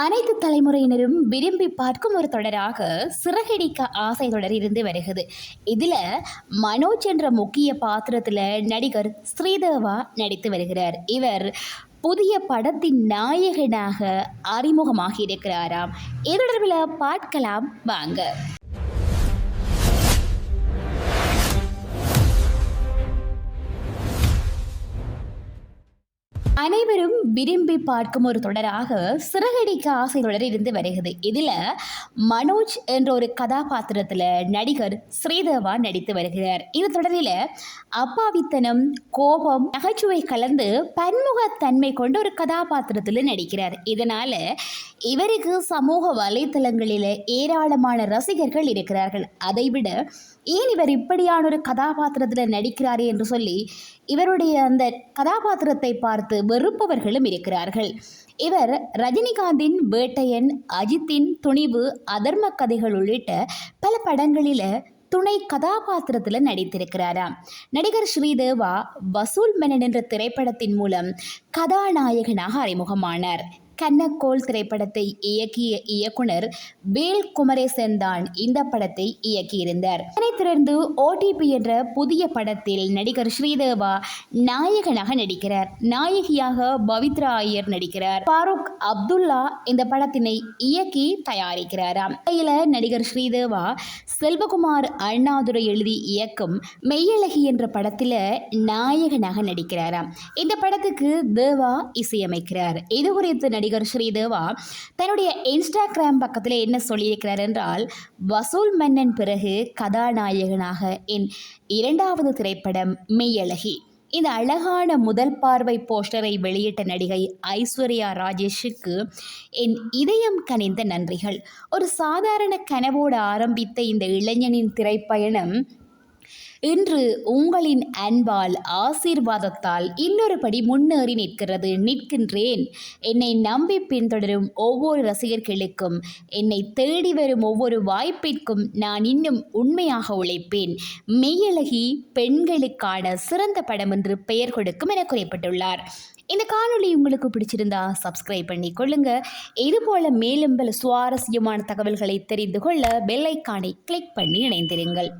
அனைத்து தலைமுறையினரும் விரும்பி பார்க்கும் ஒரு தொடராக சிறகடிக்க ஆசை தொடர் இருந்து வருகிறது. இதில் மனோஜ் என்ற முக்கிய பாத்திரத்தில் நடிகர் ஸ்ரீதேவா நடித்து வருகிறார். இவர் புதிய படத்தின் நாயகனாக அறிமுகமாகி இருக்கிறாராம். இது தொடர்பில் பார்க்கலாம் வாங்க. அனைவரும் விரும்பி பார்க்கும் ஒரு தொடராக சிறகடிக்க ஆசை தொடர் இருந்து வருகிறது. இதில் மனோஜ் என்ற ஒரு கதாபாத்திரத்தில் நடிகர் ஸ்ரீதேவா நடித்து வருகிறார். இந்த தொடரில் அப்பாவித்தனம், கோபம், நகைச்சுவை கலந்து பன்முகத்தன்மை கொண்ட ஒரு கதாபாத்திரத்தில் நடிக்கிறார். இதனால் இவருக்கு சமூக வலைத்தளங்களில் ஏராளமான ரசிகர்கள் இருக்கிறார்கள். அதைவிட ஏன் இவர் இப்படியான ஒரு கதாபாத்திரத்தில் நடிக்கிறார் என்று சொல்லி இவருடைய அந்த கதாபாத்திரத்தை பார்த்து வெறுப்பவர்களும் இருக்கிறார்கள். இவர் ரஜினிகாந்தின் வேட்டையன், அஜித்தின் துணிவு, அதர்ம கதைகள் உள்ளிட்ட பல படங்களில் துணை கதாபாத்திரத்தில் நடித்திருக்கிறாராம். நடிகர் ஸ்ரீதேவா வசூல் மன்னன் என்ற திரைப்படத்தின் மூலம் கதாநாயகனாக அறிமுகமானார். கன்னக்கோள் திரைப்படத்தை இயக்கிய இயக்குனர் வேல் குமரேசன் தான் இந்த படத்தை இயக்கியிருந்தார். இதனைத் தொடர்ந்து OTP என்ற புதிய படத்தில் நடிகர் ஸ்ரீதேவா நாயகனாக நடிக்கிறார். நாயகியாக பவித்ரா ஐயர் நடிக்கிறார். ஃபாரூக் அப்துல்லா இந்த படத்தினை இயக்கி தயாரிக்கிறாராம். நடிகர் ஸ்ரீதேவா செல்வகுமார் அண்ணாதுரை எழுதி இயக்கும் மெய்யழகி என்ற படத்தில் நாயகனாக நடிக்கிறாராம். இந்த படத்துக்கு தேவா இசையமைக்கிறார். இது குறித்து நடிகர் ஸ்ரீதேவா தன்னுடைய இன்ஸ்டாகிராம் பக்கத்தில் என்ன சொல்லியிருக்கிறார் என்றால், வசூல் மன்னன் பிறகு கதாநாயகனாக என் 2வது திரைப்படம் மெய்யழகி. இந்த அழகான முதல் பார்வை போஸ்டரை வெளியிட்ட நடிகை ஐஸ்வர்யா ராஜேஷுக்கு என் இதயம் கனிந்த நன்றிகள். ஒரு சாதாரண கனவோடு ஆரம்பித்த இந்த இளைஞனின் திரைப்பயணம் இன்று உங்களின் அன்பால், ஆசீர்வாதத்தால் இன்னொரு படி முன்னேறி நிற்கின்றேன். என்னை நம்பி பின்தொடரும் ஒவ்வொரு ரசிகர்களுக்கும், என்னை தேடி வரும் ஒவ்வொரு வாய்ப்பிற்கும் நான் இன்னும் உண்மையாக உழைப்பேன். மெய்யழகி பெண்களுக்கான சிறந்த படம் என்று பெயர் கொடுக்கும் என குறிப்பிட்டுள்ளார். இந்த காணொளி உங்களுக்கு பிடிச்சிருந்தா சப்ஸ்கிரைப் பண்ணி கொள்ளுங்க. இதுபோல மேலும் பல சுவாரஸ்யமான தகவல்களை தெரிந்து கொள்ள பெல் ஐக்கானை கிளிக் பண்ணி இணைந்திருங்கள்.